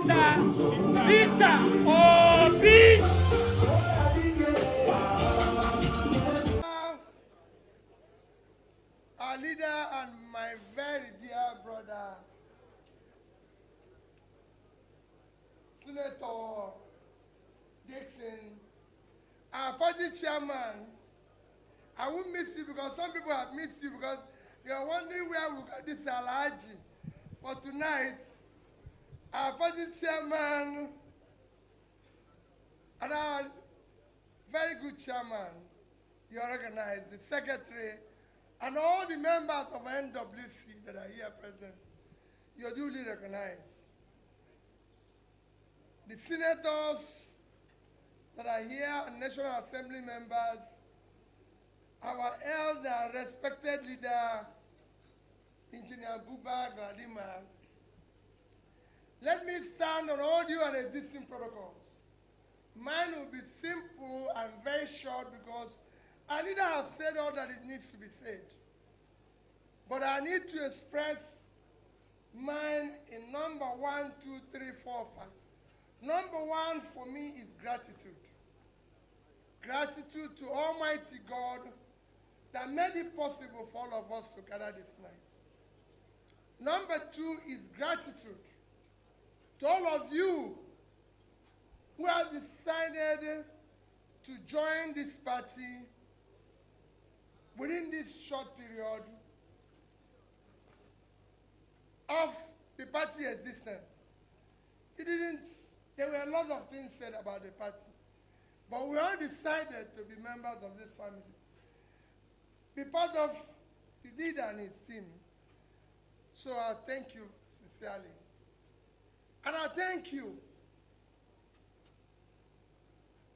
Mr. Peter Obi. Our leader and my very dear brother, Senator Dixon, our party chairman. I will miss you because some people have missed you because they are wondering where we got this Alhaji. For tonight, our party chairman and our very good chairman, you are recognized, the secretary, and all the members of NWC that are here present, you are duly recognized. The senators that are here, and National Assembly members, our elder, respected leader, Engineer Buba Gladima. Let me stand on all due and existing protocols. Mine will be simple and very short because I need to have said all that it needs to be said. But I need to express mine in number 1, 2, 3, 4, 5. Number 1 for me is gratitude. Gratitude to Almighty God that made it possible for all of us to gather this night. Number 2 is gratitude to all of you who have decided to join this party within this short period of the party existence. There were a lot of things said about the party, but we all decided to be members of this family. Be part of the leader and his team. So I thank you sincerely. And I thank you,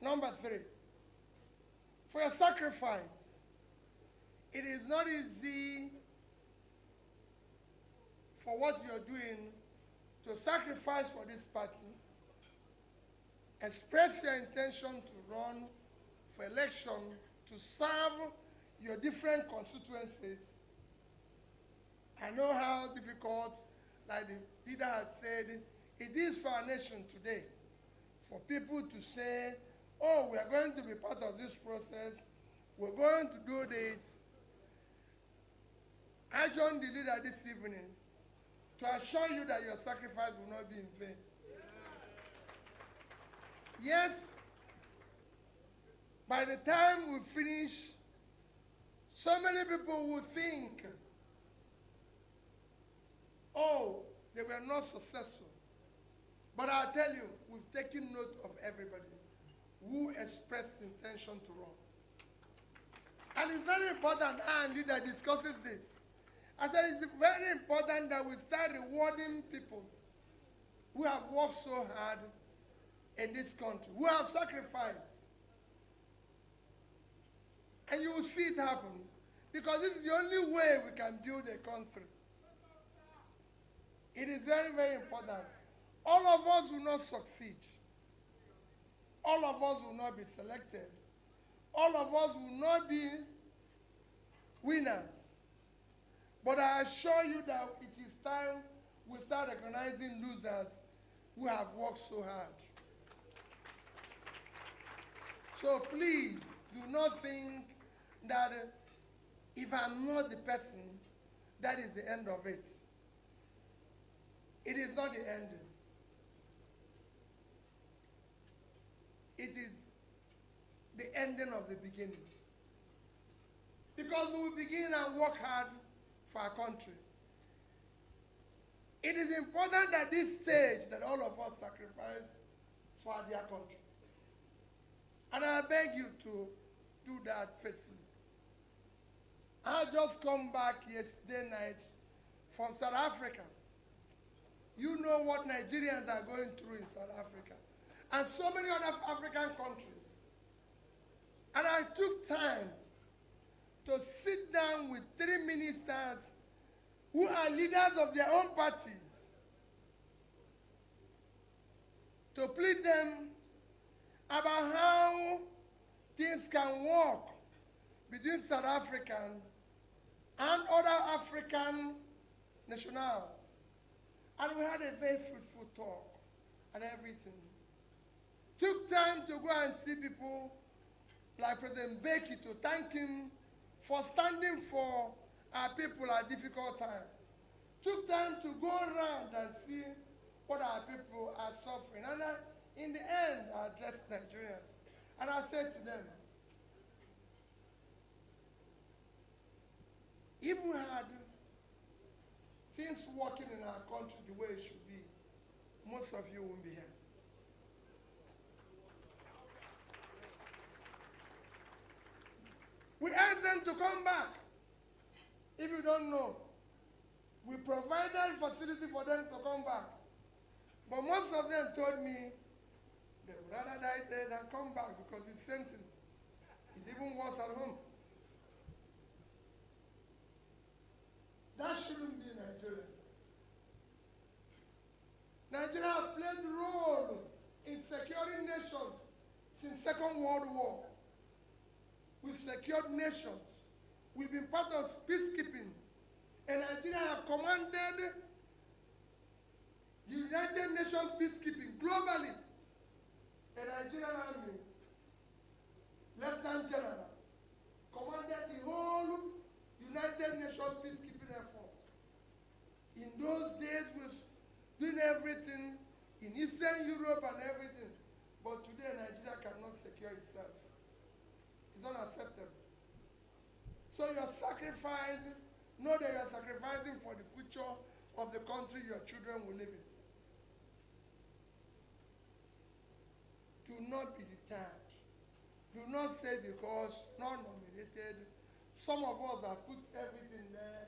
number 3, for your sacrifice. It is not easy for what you're doing to sacrifice for this party, express your intention to run for election, to serve your different constituencies. I know how difficult, like the leader has said, it is for our nation today for people to say, oh, we are going to be part of this process, we're going to do this. I joined the leader this evening to assure you that your sacrifice will not be in vain. Yes, by the time we finish, so many people will think, oh, they were not successful. But I'll tell you, we've taken note of everybody who expressed intention to run. And it's very important, and leader discusses this. I said it's very important that we start rewarding people who have worked so hard in this country, who have sacrificed. And you will see it happen, because this is the only way we can build a country. It is very, very important. All of us will not succeed. All of us will not be selected. All of us will not be winners. But I assure you that it is time we start recognizing losers who have worked so hard. So please, do not think that if I'm not the person, that is the end of it. It is not the ending. It is the ending of the beginning. Because we will begin and work hard for our country. It is important at this stage that all of us sacrifice for our dear country. And I beg you to do that faithfully. I just come back yesterday night from South Africa. You know what Nigerians are going through in South Africa, and so many other African countries. And I took time to sit down with 3 ministers who are leaders of their own parties to plead them about how things can work between South African and other African nationals. And we had a very fruitful talk. and everything. Took time to go and see people like President Becky to thank him for standing for our people at difficult times. Took time to go around and see what our people are suffering. And in the end, I addressed Nigerians. And I said to them, if we had things working in our country the way it should be, most of you won't be here. We asked them to come back. If you don't know, we provided facility for them to come back. But most of them told me they would rather die there than come back because it's the same thing. It's even worse at home. That shouldn't be Nigeria. Nigeria has played a role in securing nations since Second World War. We've secured nations. We've been part of peacekeeping. And Nigeria have commanded the United Nations peacekeeping globally. The Nigerian Army, Lieutenant General, commanded the whole United Nations peacekeeping effort. In those days, we were doing everything in Eastern Europe and everything. But today, Nigeria cannot secure itself. It's unacceptable. So you're sacrificing, know that you're sacrificing for the future of the country your children will live in. Do not be detached. Do not say because not nominated. Some of us have put everything there.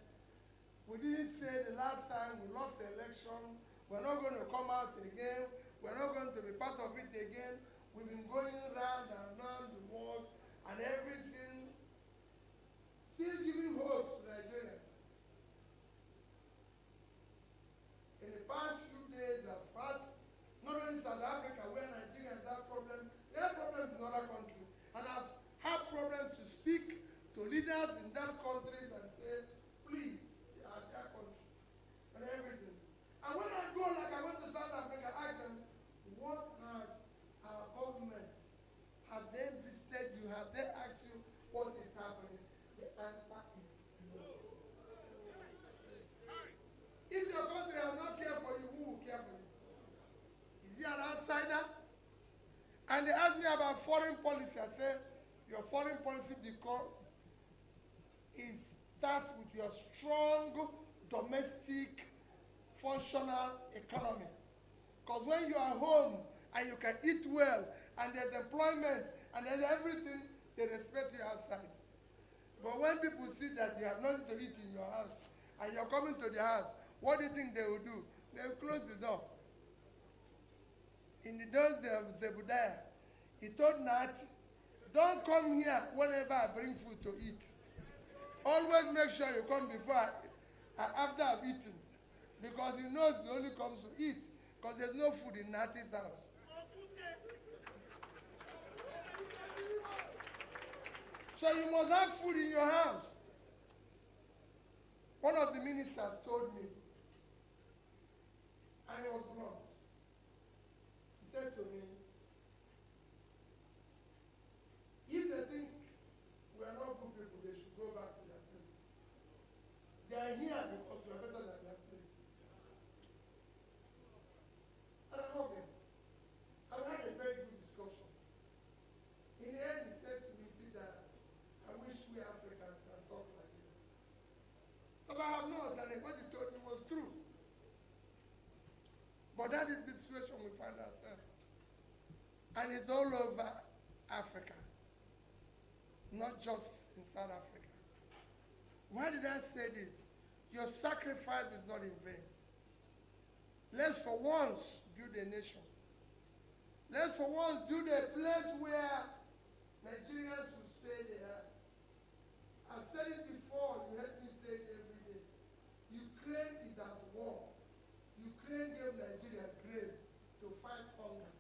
We didn't say the last time we lost the election. We're not going to come out again. We're not going to be part of it again. We've been going round and round the world and everything. Still giving hope to Nigerians. In the past few days, I've had, not only South Africa, where Nigerians have problems, they have problems in other countries. And I've had problems to speak to leaders in that country and say, please, they are their country, and everything. And when I go, like I went to South Africa, I ask them, what has our government, have they visited you, have they asked you what is happening? The answer is no. If your country has not cared for you, who will care for you? Is he an outsider? And they asked me about foreign policy. I said, your foreign policy starts with your strong domestic functional economy. Because when you are home and you can eat well and there's employment and there's everything, they respect you outside. But when people see that you have nothing to eat in your house and you're coming to the house, what do you think they will do? They will close the door. In the days of Zebediah, he told Nat, don't come here whenever I bring food to eat. Always make sure you come after I've eaten. Because he knows he only comes to eat. Because there's no food in Nat's house. So you must have food in your house. One of the ministers told me, and it was blunt. He said to me, if they think we are not good people, they should go back to their place. They are here because we are better than their place. And I love him. And we had a very good discussion. In the end, he said to me, Peter, I wish we Africans can talk like this. Because I have not done it. What he told me was true. But that is the situation we find ourselves. And it's all over Africa. Not just in South Africa. Why did I say this? Your sacrifice is not in vain. Let's for once build a nation. Let's for once build a place where Nigerians will say they are. I've said it before, you heard me say it every day. Ukraine is at war. Ukraine gave Nigeria grain to fight hunger.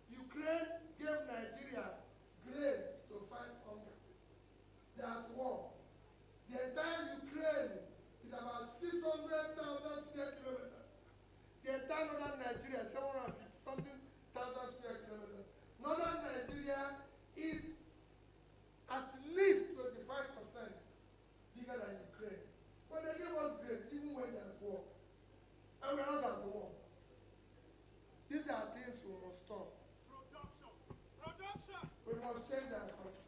Ukraine gave Nigeria grain to fight hunger. They are at war. The entire Ukraine is about 600,000 square enter northern Nigeria, 750 something thousand square kilometers. Northern Nigeria is at least 25% bigger than Ukraine. But they give us grain even when they're at war. And we're not at war. These are things we must stop. Production. We must change our country.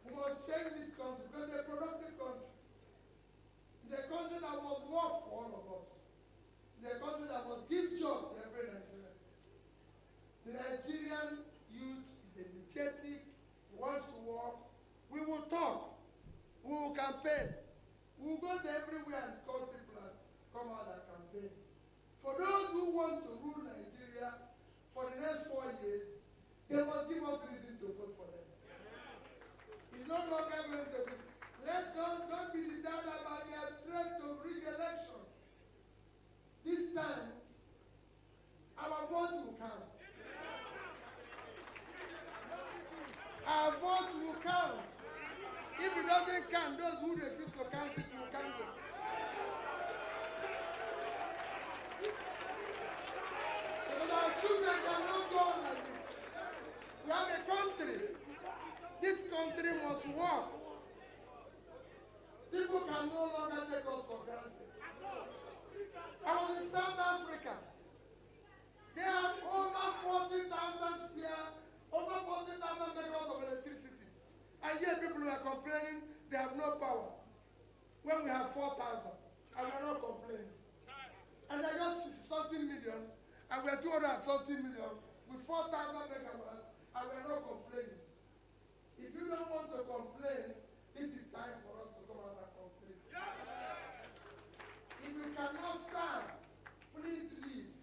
We must change this country because it's a productive country. It's a country that must work for all of us. It's a country that must give jobs to every Nigerian. The Nigerian youth is energetic, he wants to work. We will talk. We will campaign. We will go to everywhere and call people and come out and campaign. For those who want to rule Nigeria for the next 4 years, they must give us reason to vote for them. It's no longer going to be. Don't be deterred about their threat to rig election. This time, our vote will count. Our vote will count. If it doesn't count, those who refuse to count it will count it. Because our children cannot go on like this. We have a country. This country must work. People can no longer take us for granted. I was in South Africa. They have over 40,000 megawatts of electricity. And yet people are complaining they have no power. When we have 4,000, and we're not complaining. And they got 60 million, and we're 230 million with 4,000 megawatts, and we're not complaining. If you don't want to complain, this is time for us to come out and complain. If you cannot serve, please leave.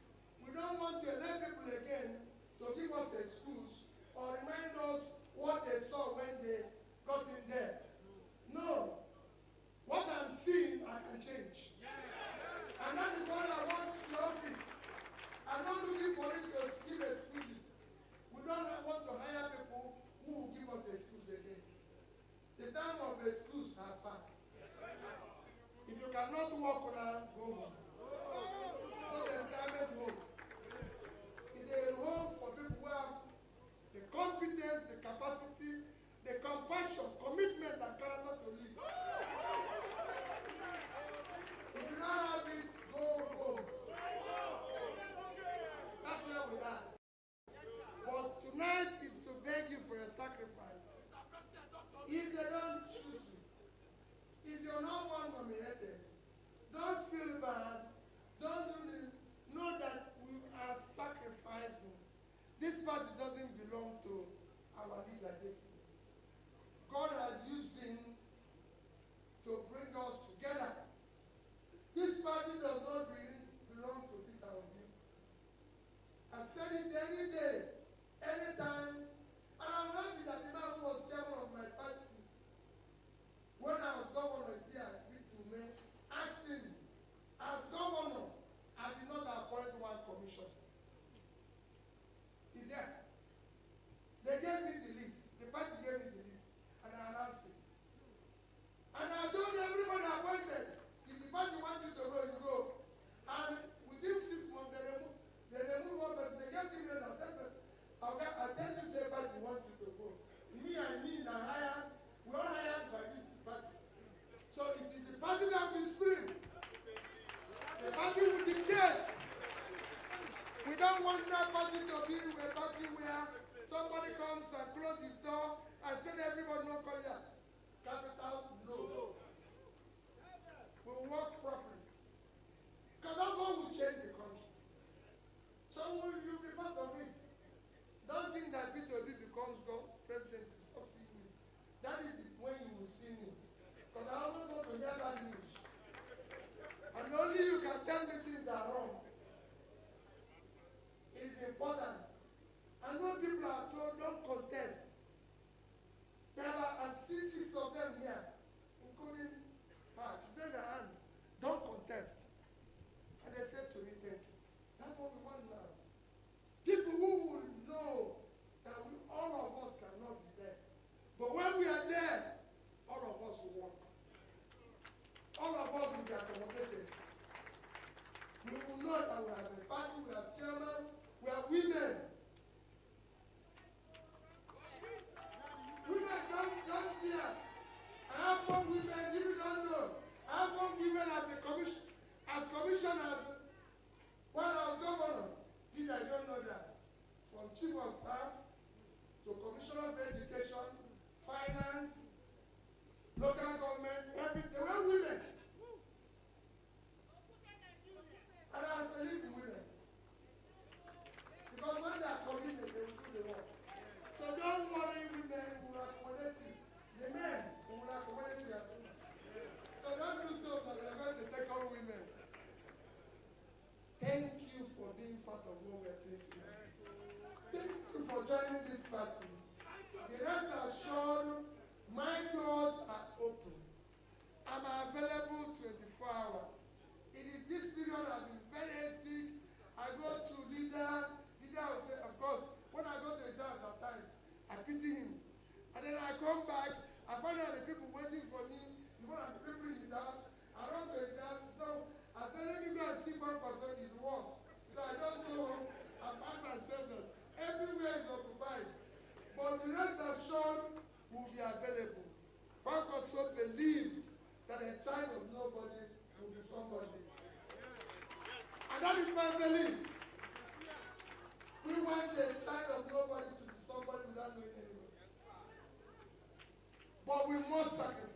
We don't want to elect people again to give us excuse or remind us what they saw when they got in there. No. What I'm seeing, I can change. And that is what I want in the office. I'm not looking for it to give excuses. We don't want to hire people who will give us excuse again. The time of excuse has passed. If you cannot walk now, go home. Not a private home. It's a home for people who have the competence, the capacity, the compassion, commitment, and character to live. If you don't have it, go home. That's where we are. But tonight is to beg you for your sacrifice. If they don't choose you, if you're not one nominated, don't feel bad. Don't do this. Know that we are sacrificing. This party doesn't belong to our leader, Dixon. God has used him to bring us together. This party does not really belong to Peter Obi. I've said it any day, anytime, and I'm happy that the man who was chairman of my party, when I was governor here, asking me, as governor, I did not appoint one commission. Is there? They gave me the list. The party gave me the list, and I announced it. And I told everybody appointed, if the party wants you to go, you go. And within 6 months, they remove one person. They get me and I said, I tell you, say party wants you to go. Me and me, now hired, we all hired by this party. So it is the party that will spring. The party will dictate. We don't want that party to be a party where somebody comes and closes his door and says everybody not call here. Capital, no. We will work properly. Because that's what will change the country. So you'll be part of it. Don't think that Peter Obi becomes president to stop seeing me. That is when you will see me. Because I always want to hear bad news. And only you can tell me things are wrong. It is important. And when people are told, don't contest. There are at 6 of Staff, to Commissioner of Education, Finance, local government, everything. They were women. And I believe in women. Because when they are committed, they will do the work. So don't worry, women will accommodate you. The men will accommodate you. So don't do so that we are going to take on women. Thank you for being part of what we are doing tonight. Thank you for joining this party. The rest assured, my doors are open. I'm available 24 hours. It is this period I've been very hectic. I go to leader will say, of course, when I go to his house at times, I pity him. And then I come back, I find out the people waiting for me, even the people in his house, I run to his house. So I said, let me go and see one person is worse. So I just go home, I find myself that everywhere is occupied. But the rest assured will be available. Bank also believe that a child of nobody will be somebody. And that is my belief. We want a child of nobody to be somebody without knowing anyone. But we must sacrifice.